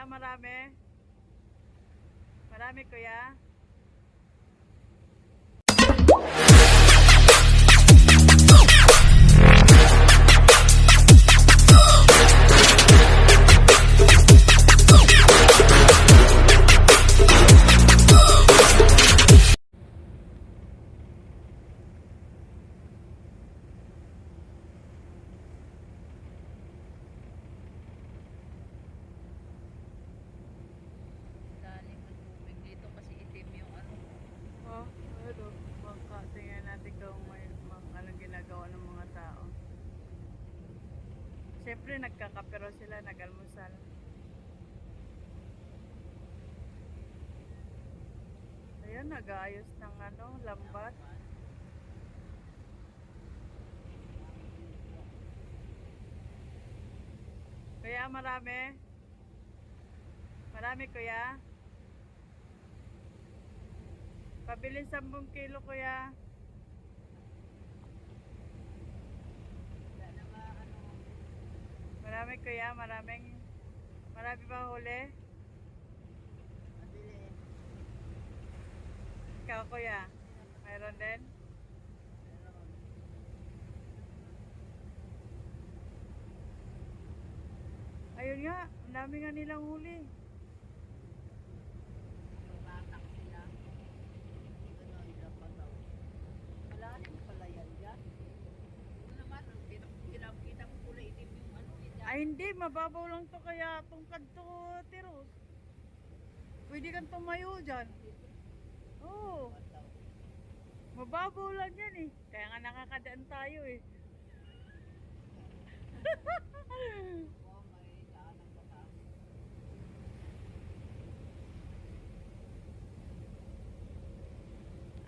Kaya marami. Marami kuya. Oh, ano, baka tingnan natin kung may anong ginagawa ng mga tao. Siyempre nagkakapero sila, nag-almusal. Ayan, nag-aayos ng lambat. Kaya marami. Marami kuya. Pabilin 10 kilo kuya. Marami kuya, marami ba huli? Ikaw kuya, mayroon din? Ayun nga, ang dami nga nilang huli. Ay hindi, mababaw lang to kaya tungkad to, Tiros. Pwede kang tumayo dyan. Oo. Mababaw lang yan eh. Kaya nga nakakadaan tayo eh.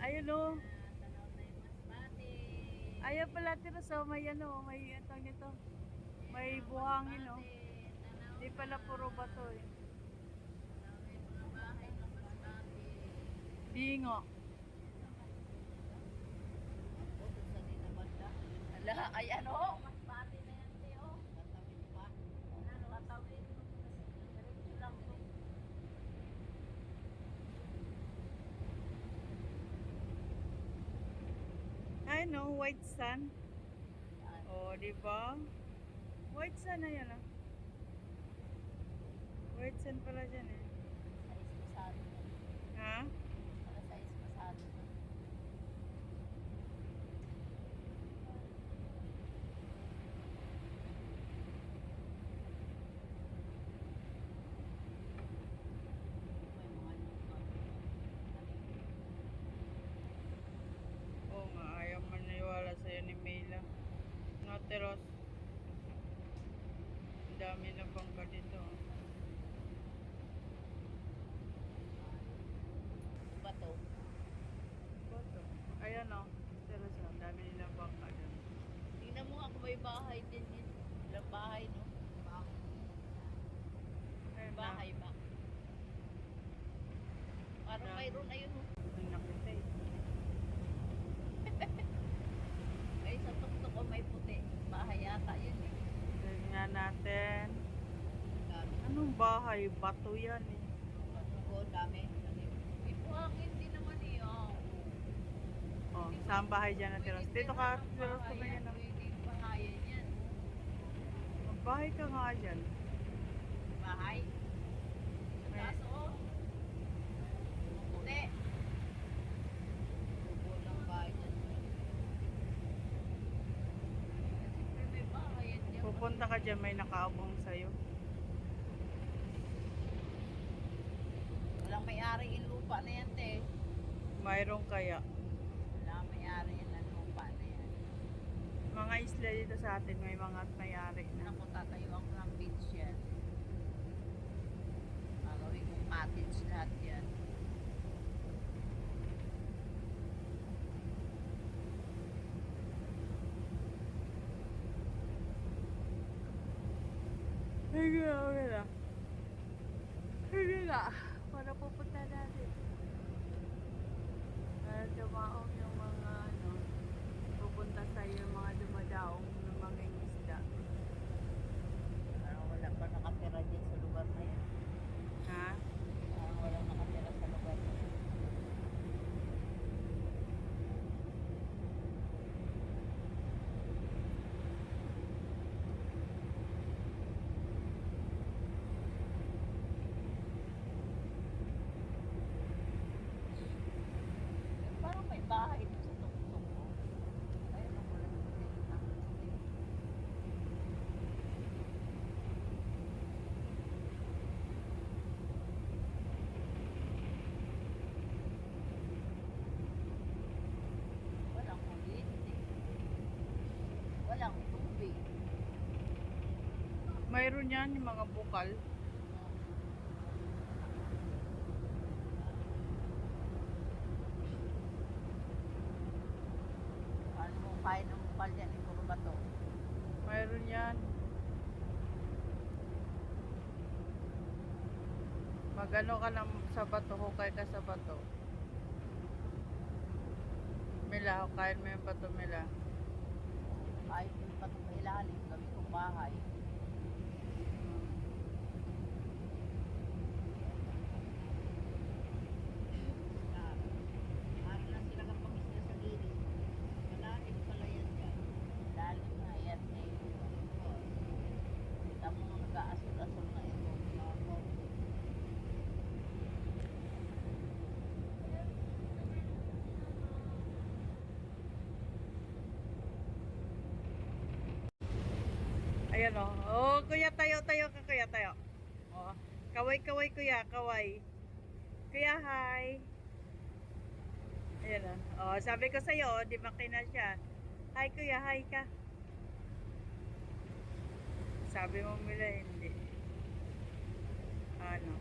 Ayun o. Ayaw pala Tiros o, may nito. May buhangin o. Hindi pala puro bato eh. Bingo. Ala, ayan o. Masbate na yan, Teo. Tatawid pa. Tatawid. Diretso lang to. Ay no, white sand. Oh, di ba? White sand na yan ah. White sand pala dyan eh. Sais pasado. Ha? Para sais pasado. Oo nga, ayaw maniwala sa'yo ni Mila. No, Tiros. Ang dami na bangka dito. Bato. Bato. Ayan o. Tiros o, ang dami nilang bangka dyan. Tingnan mo nga kung may bahay din yun. Ilang bahay, no? Ayun na. Bahay ba? Parang Dami. mayroon ayun, no? Ang nakita eh. Ay, sa tuktok o may puti. Bahay yata yun, eh. Tingnan natin. Dami. Anong bahay? Bato yan eh. Oo, dami. May buhangin din naman, eh. Oh, saan bahay dyan na Tiros? Dito ka, Tiros, tumingin na. Pwede bahayan yan. Magbahay ka nga dyan. Bahay. Sa taas, oh. Puti. Walang bahay dyan. Siyempre may bahay yan dyan. Pupunta ka dyan, may nakaabong sa'yo. Walang may-ari yung lupa na yan, te. Mayroon kaya. Walang may-ari yan ang lupa na yan. Mga isla dito sa atin, may mga may-ari na. Naku, tatayuan ko ng beach yan. Gagawin kong cottage lahat yan. Sige na, okay na. Sige na. Para pupunta natin. Para dumaong yung mga pupunta sa'yo yung mga dumadaong ng mga isda. Parang wala pa nakatira dyan sa lugar na yan. Mayroon yan, yung mga bukal. Ano mo kain ng bukal yan, puro bato. Mayroon yan. Magano ka lang sa bato, hukay ka sa bato. Mila, hukayin mo yung bato, Mila. Kahit yung bato sa ilalim, gawin kong bahay. Ano lang sila kapag isla sa gilid. Malalim pala yan dyan. Lalim na yan eh. Kita mo nga mag-aasol-asol na ito. Ayan o. Oh, kuya, tayo ka, kuya, tayo. Oh, kaway, kuya, kaway. Kuya, hi. Ayan o. Oh, sabi ko sa'yo, di makina siya. Hi, kuya, hi ka. Sabi mo Mila, hindi. Ano?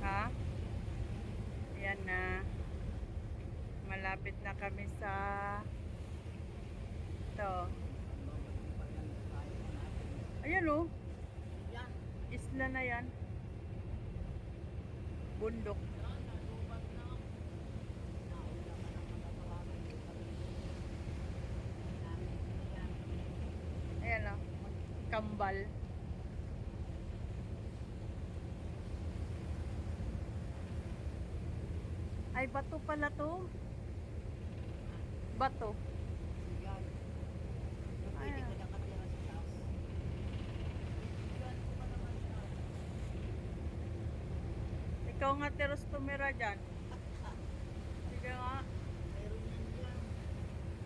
Ha? Ayan na. Malapit na kami sa ito. Ayan o. Yan. Isla na yan. Bundok. Ayan o. Kambal. Ay, bato pala to. Bato. Yan. Pwede ko na katira sa house. Yan ko pa naman siya. Ikaw nga teros tumira dyan. Sige nga. Meron yan dyan.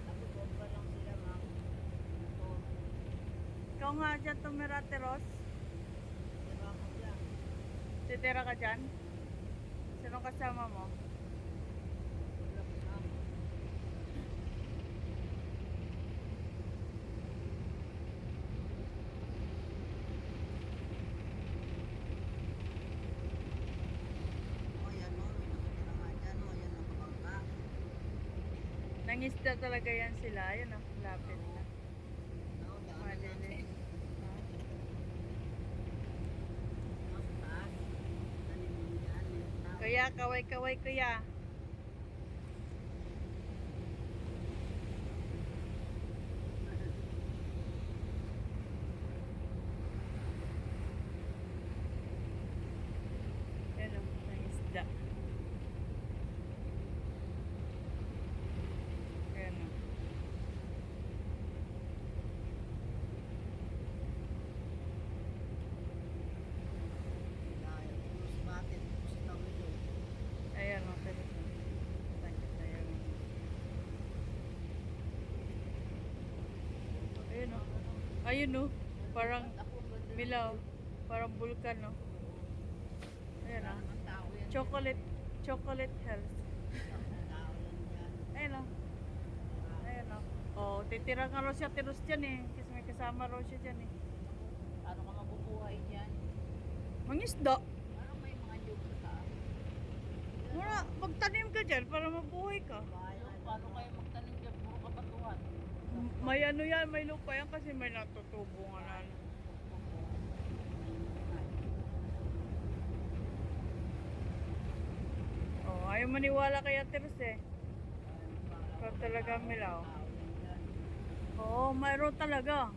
Tapos bomba lang sila, ma'am. Ito. Ikaw nga dyan tumira teros. Diba ako dyan? Titira ka dyan. Sino kasama mo? Wala ko na. O yan o, may nakatira nga dyan o. Yan ang kabangka. Nangisda talaga yan sila. Ayun o. Lapit na. No, daanan Malinis. natin. Mas taas. Tanim mo dyan. Meron tao. Kuya, kaway, kuya. Ayun o. Nangisda. Ayun o. Dahil, mas batin. Mas tawid o. Ayan o. Teros. Ayan o. Ayun o. Ayun o. Parang Milaw. Parang bulkan o. Ayan o. Chocolate health. Ayun o. Ayun o. Oh, titira nga raw siya teros dyan eh. Kasi may kasama raw siya dyan eh. Paano ka mabubuhay dyan? Mangisda. Parang may mga joke sa taas. Mura, magtanim ka dyan para mabuhay ka. Paano kayo magtanim dyan? Puro kapatuhan. May ano yan, may lupa yan kasi may natutubo nga na. ano. Oh, ayaw maniwala kay Ate Ros eh. Pero talaga Milaw. Oo, mayroon talaga.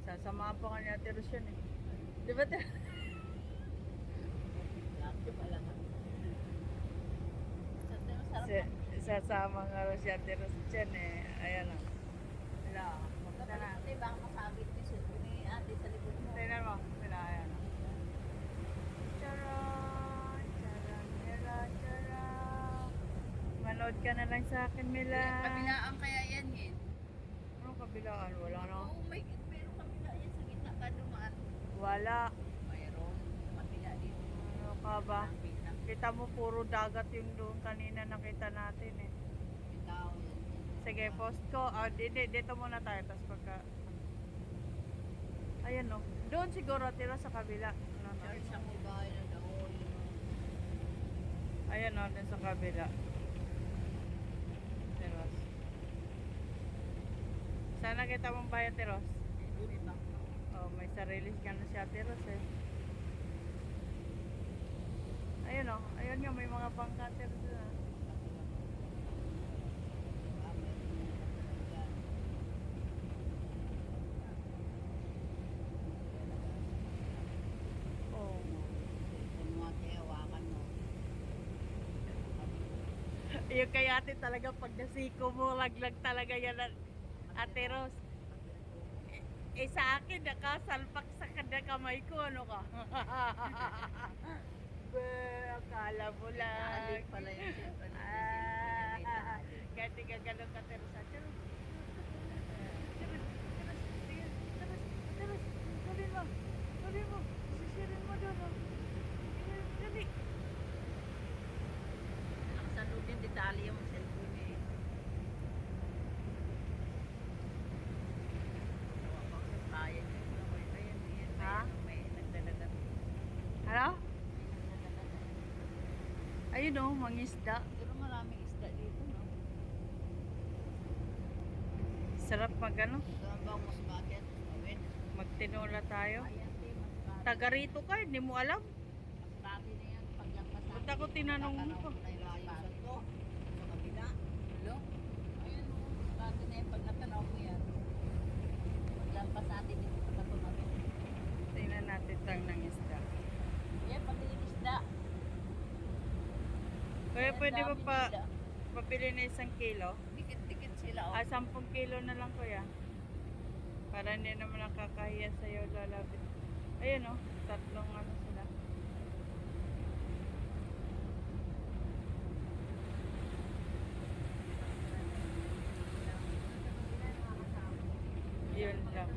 Sasamahan pa ka ni Ate Ros yan eh. Di ba? Sasama nga raw si Ate Ros dyan eh. Ayan o. Mila, maganda na. Kasi baka masabit ni ate sa likod mo. Tingnan mo. Mila, ayan o. Charan! Charan, Mila, charan! Manood ka na lang sa akin, Mila. Kabilaan kaya yan yun. Anong kabilaan? Wala na. Oo, may pero kabila yan sa gitna ka dumaan. Wala. Mayroon. Kabila dito. Ano ka ba? Nakita Kita mo puro dagat yung doon kanina nakita natin eh. yung tao. Sige, post ko. Dito muna tayo. Tapos pagka... Ayan no. Doon siguro tira sa kabila. Ano, no? Sa bahay na daw. Ayan no, dun sa kabila. Teros. Sana kita mong bayan, Teros. Oh, may sarili ka na siya, Teros eh. Ayun o, ayun nga, may mga bangka, Teros na. Oh. Yung kay ate talaga, pag nasiko mo, laglag talaga yan, Ate Ros. Sa akin, nakasalpak sa kada kamay ko, ano ka? Akala mo lang. Talik pala yung cellphone. May talik. Kaya tigagalaw ka, Teros. Teros, dali mo. Dali mo. Sisirin mo doon, oh. Dali. Nakasalutin ditali yung cellphone eh. Ayan yun. Ha? May nagdalagat. Ano? Ayun oh, mangisda. Pero maraming isda dito, no? Sarap mag ano, Saan ba ang mas bakit? Awin? magtinola tayo. Ayan, te, mas bakit. Taga rito ka, hindi mo alam. Mas bakit na yan. Paglagpas sa Punta ko, tinanong mo pa. Sa kabila. Hello? Ayan, oh, mas bakit na yan. Pag natanaw mo yan. Paglampas sa atin dito sa tumabi. Tingnan natin tang ng isda. Yan, pabili isda. Kaya Ayan, pwede mo dami pa nila. papili na 1 kilo. Dikit-dikit sila, oh. 10 kilo na lang kuya. Para hindi naman nakakahiya sa'yo lalapit. Ayun oh, 3 ano sila. Yun lang.